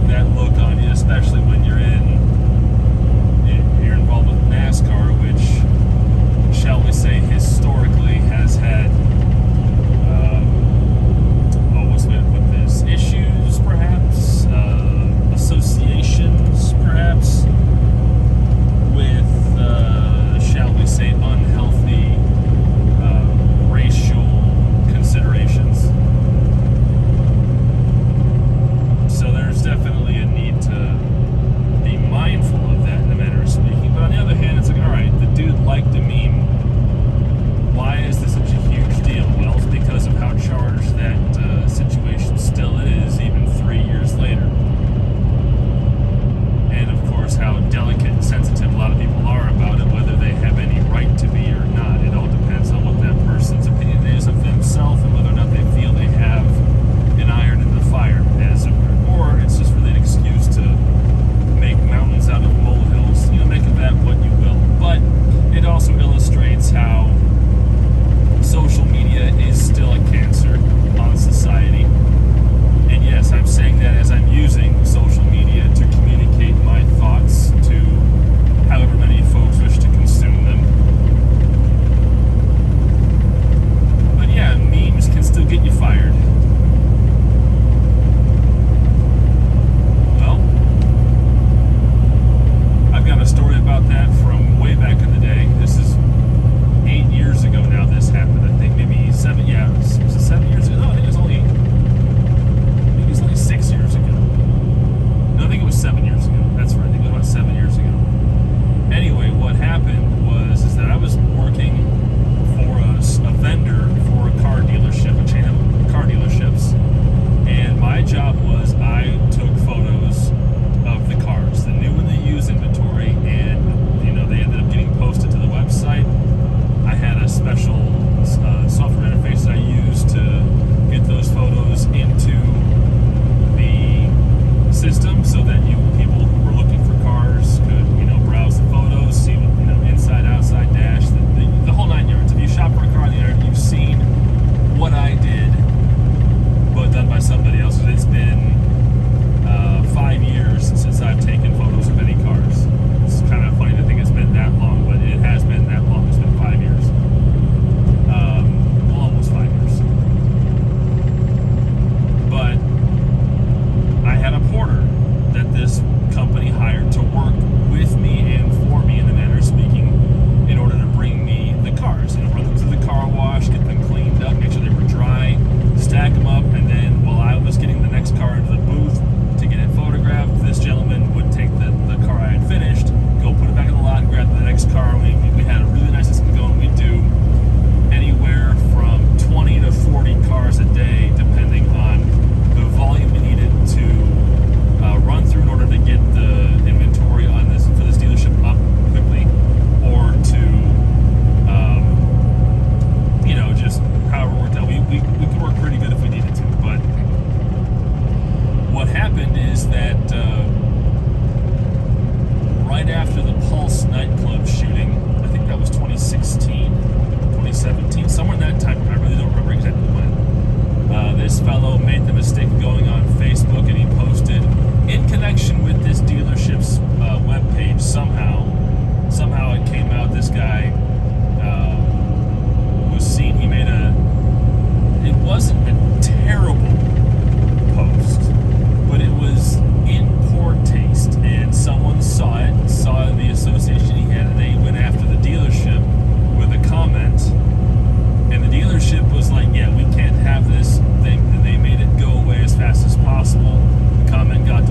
have that look on you, especially when you're involved with NASCAR, which, shall we say, historically has had, what's the way to put this, issues, perhaps, associations, perhaps, with, shall we say, unhealthy racial considerations. So there's definitely a need to be mindful of that in a manner of speaking. But on the other hand, it's like, all right, the dude liked a meme. Why is this such a huge deal? Well, it's because of how charged that situation still is, even 3 years later. And of course, how delicate and sensitive a lot of people are about it, whether they have any right to be or not. It all depends on what that person's opinion is of themselves and whether or not they feel they have an iron in the fire, as it were. Or it's just really an excuse to make mountains out of molehills. Make of that what you will. But it also illustrates how social media is still a cancer on society. And yes, I'm saying that as I'm using social media to communicate my thoughts to however many folks wish to consume them. But yeah, memes can still get you fired. Well, I've got a story about that from way back in the day. This is 8 years ago now this happened. I think maybe 7, was it 7 years ago? No, I think it was only 6 years ago. No, I think it was 7 years ago. That's right, I think it was about 7 years ago. Anyway, what happened is that I was working for a vendor for a car dealership, a chain of car dealerships, and my job was I took photos of the cars, the new and the used inventory, and they ended up getting posted to the website. I had a special software interface that I used to get those photos into the system so that people who were looking for cars could, browse the photos, see inside, outside, dash, the whole 9 yards. If you shop for a car on the internet, you've seen what I did, but done by somebody else. It's been 5 years since I've taken photos of any cars. It's kind of funny to think it's been that long, but it has been that long. It's been 5 years. Almost 5 years. But I had a porter that this company hired to work with me and for me, in a manner of speaking, in order to bring me the cars. Run them through the car wash, get them cleaned up, make sure they were dry, stack them up, and then while I was getting the next car into the booth to get it photographed, this gentleman would take the car I had finished, go put it back in the lot, grab the next car. We had a really nice system going. We'd do anywhere from 20 to 40 cars a day, depending on the volume we needed to run through in order to get the inventory on this for this dealership up quickly, or to just however it worked out. We could work pretty good if we needed to. But what happened is that right after the Pulse nightclub shooting, I think that was 2016, 2017, somewhere in that time, I really don't remember exactly when, this fellow made the mistake of going on Facebook, and he posted, in connection with this dealership's webpage, somehow it came out, this guy was seen, he made it wasn't a terrible post, but it was in poor taste, and someone saw the association he had, and they went after the dealership with a comment, and the dealership was like, yeah, we can't have this thing, and they made it go away as fast as possible. The comment got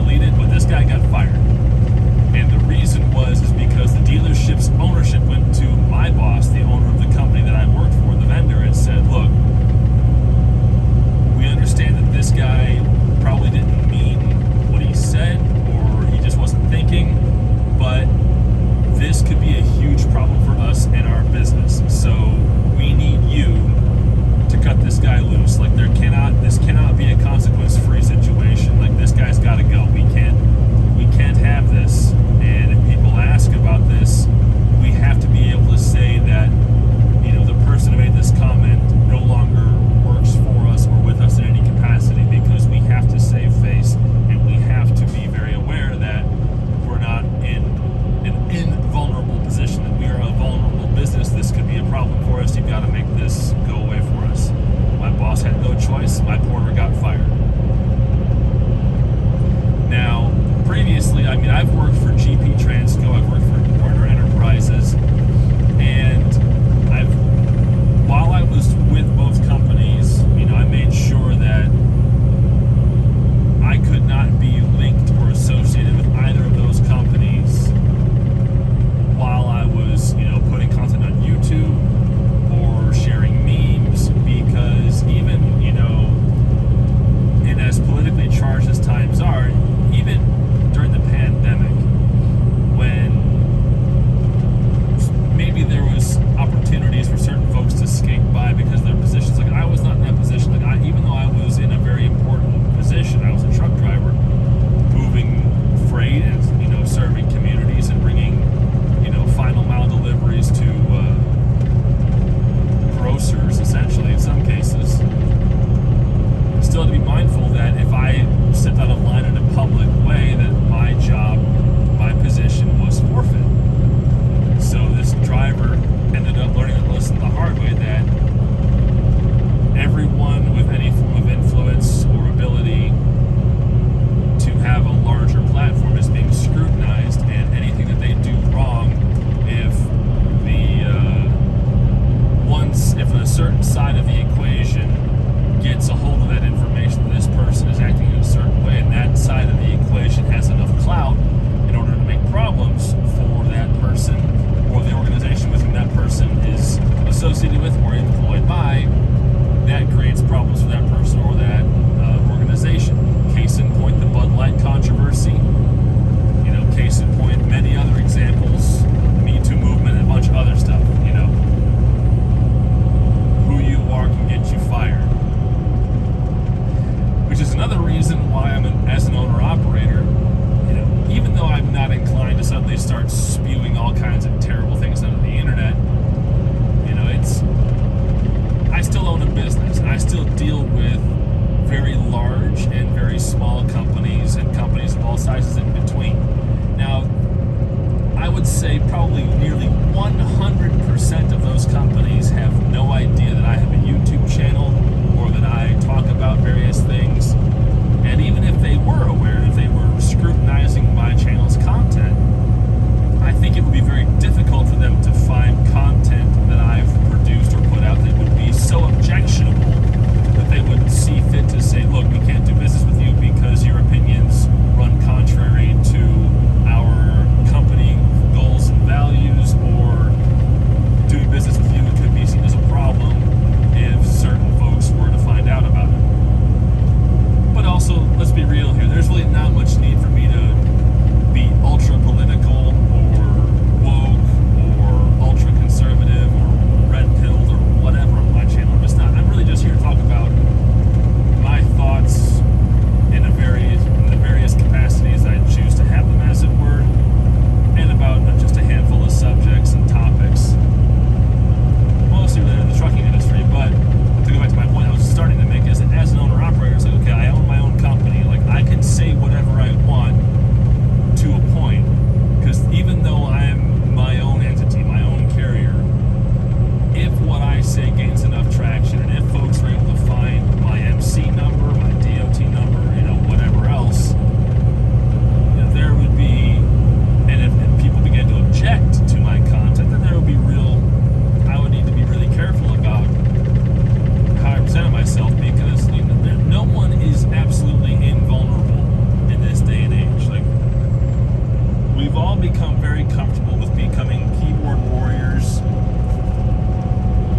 we've all become very comfortable with becoming keyboard warriors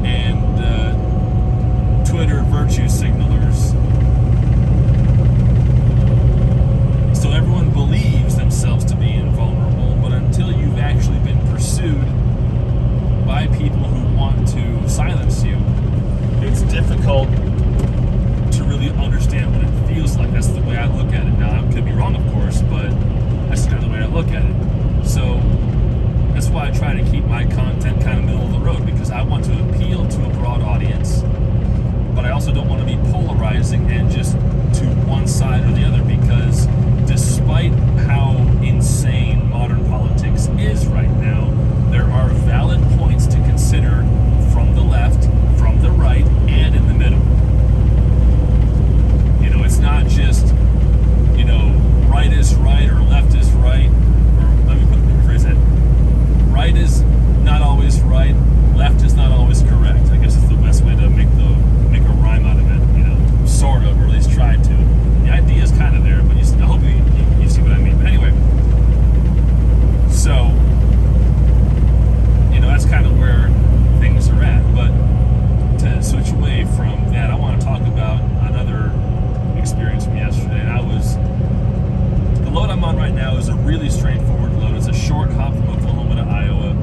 and Twitter virtue signalers. So everyone believes themselves to be invulnerable, but until you've actually been pursued by people who want to silence you, it's difficult to really understand what it feels like. That's the way I look at it. Now, I could be wrong, of course, but that's kind of the way I look at it. So that's why I try to keep my content kind of middle of the road, because I want to appeal to a broad audience, but I also don't want to be polarizing and just to one side or the other, because despite how insane modern politics is right now, there are valid points to consider from the left, from the right, and in the middle. You know, it's not just, you know, right is right or left is right, or let me rephrase that. Right is not always right, left is not always correct. I guess it's the best way to make a rhyme out of it, you know, sort of, or at least try to. The idea is kind of there, but I hope you see what I mean. But anyway, so, you know, that's kind of where things are at. But to switch away from that, I want to talk about another experience from yesterday. The load I'm on right now is a really straightforward load. It's a short hop from Oklahoma to Iowa.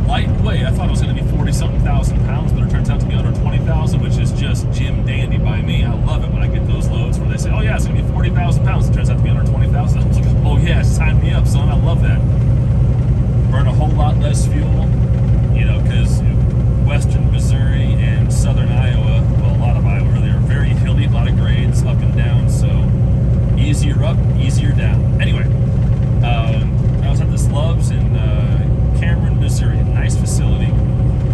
Lightweight. I thought it was going to be 40-something thousand pounds, but it turns out to be under 20,000, which is just Jim Dandy by me. I love it when I get those loads where they say, oh yeah, it's going to be 40,000 pounds. It turns out to be under 20,000. I was like, oh yeah, sign me up, son. I love that. Burn a whole lot less fuel, you know, because western Missouri and southern Iowa, well, a lot of Iowa really, are very hilly, a lot of grades up and down, so easier up, easier down. Anyway, I was at this Love's in Cameron, Missouri, a nice facility,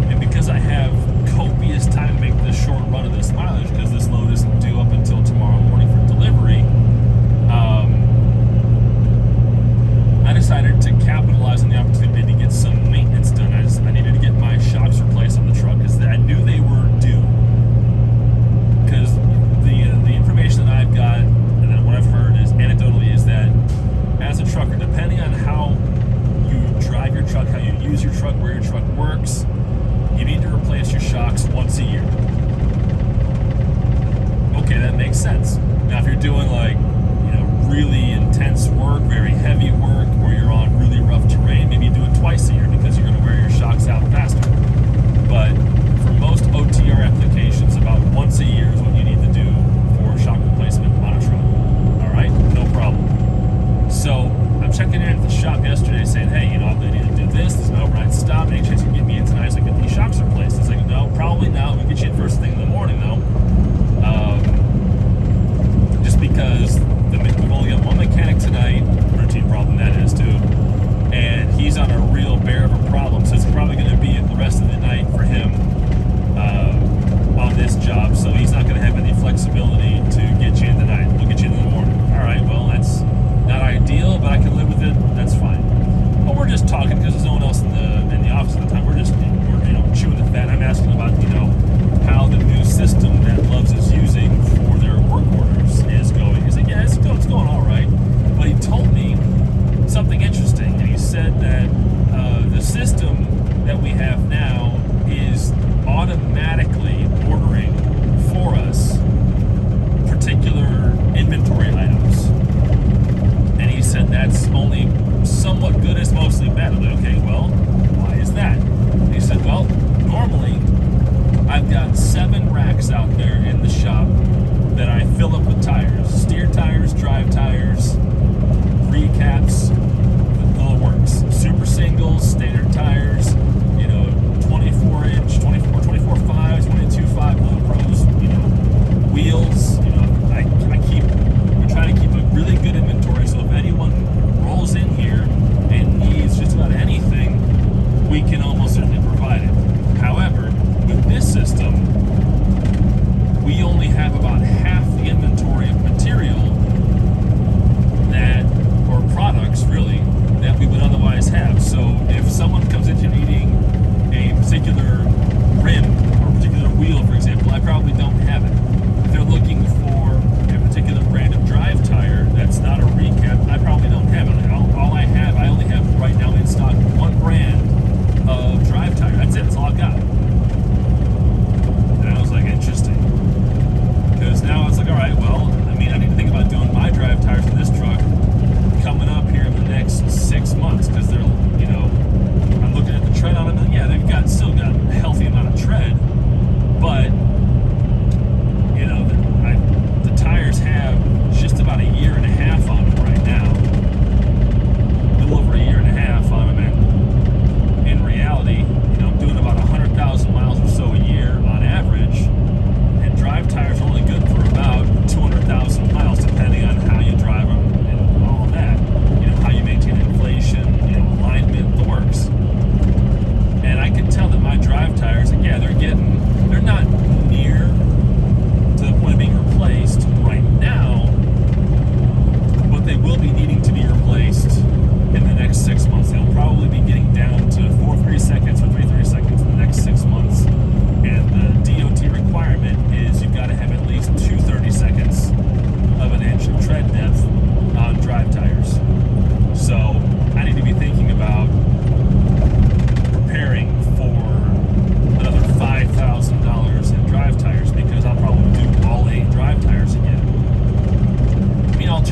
and because I have copious time to make this short run of this mileage, because this load isn't due up until tomorrow morning for delivery, I decided to capitalize on the opportunity to get some maintenance done. I needed to get my shocks replaced on the truck, because I knew they were due. Because the information that I've got, and then what I've heard is anecdotally, is that as a trucker, depending on how you drive your truck, how you use your truck, where your truck works, you need to replace your shocks once a year. Okay, that makes sense. Now, if you're doing like, you know, really intense work, very heavy work, or you're on really rough terrain, maybe you do it twice a year because you're going to wear your shocks out faster. But for most OTR applications, about once a year is what you need to do for shock replacement on a truck. All right, no problem. So I'm checking in at the shop yesterday saying, hey, you know, I need to do this. There's an overnight stop. Any chance you can get me in tonight so I can get these shocks replaced? It's like, no, probably not. We'll get you in first thing in the morning, though. Just because we've only got one mechanic tonight, routine problem that is, too, and he's on a real bear of a problem, so it's probably going to be the rest of the night for him on this job, so he's not going to have any flexibility to get you in tonight. We'll get you in the morning. All right, well, that's not ideal, but I can live with it. That's fine. But we're just talking because there's no one else in the office at the time. We're you know, chewing the fat. I'm asking about, you know, how the new system that Love's is using for their work orders is going. He's like, yeah, it's going all right. But he told me something interesting, and he said that the system that we have now is automatically ordering for us particular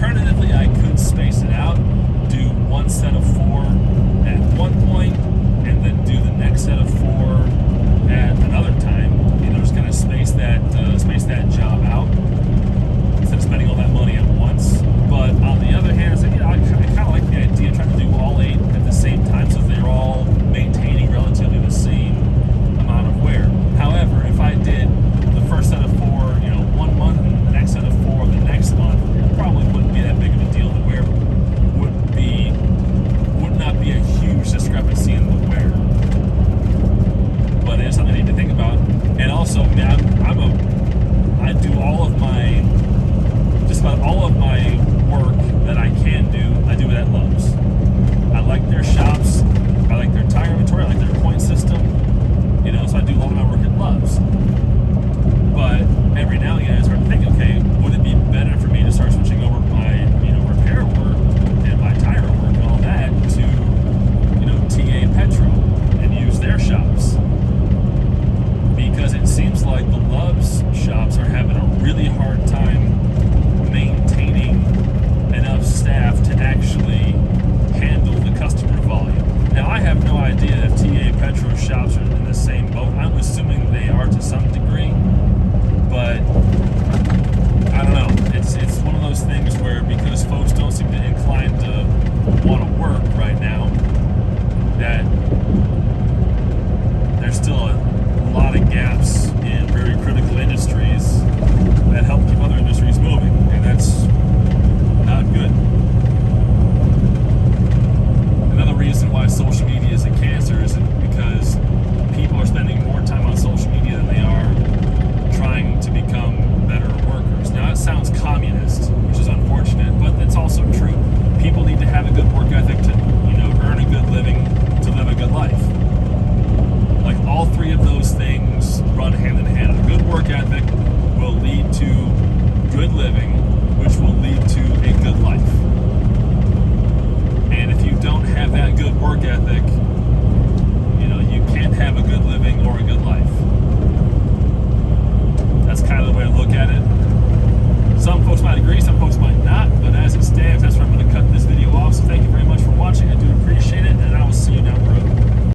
Alternatively, I could space it out, do one set of 4 at one point, and then do the next set of 4 at another time. You know, just kind of space that job out instead of spending all that money at once. But on the other hand, I kind of like the idea of trying to do all 8 at the same time, so they're all maintaining relatively the same amount of wear. However, if I did the first set of 4, 1 month, and the next set of 4 the next month, it probably wouldn't be that big of a deal. The wear would not be a huge discrepancy in the wear. But it's something I need to think about. And also, I do all of my, just about all of my work that I can do, I do it at Lowe's. I like their shops, I like their tire inventory, I like their point system, so I do all of my work at Lowe's. But every now and again I start to think, okay,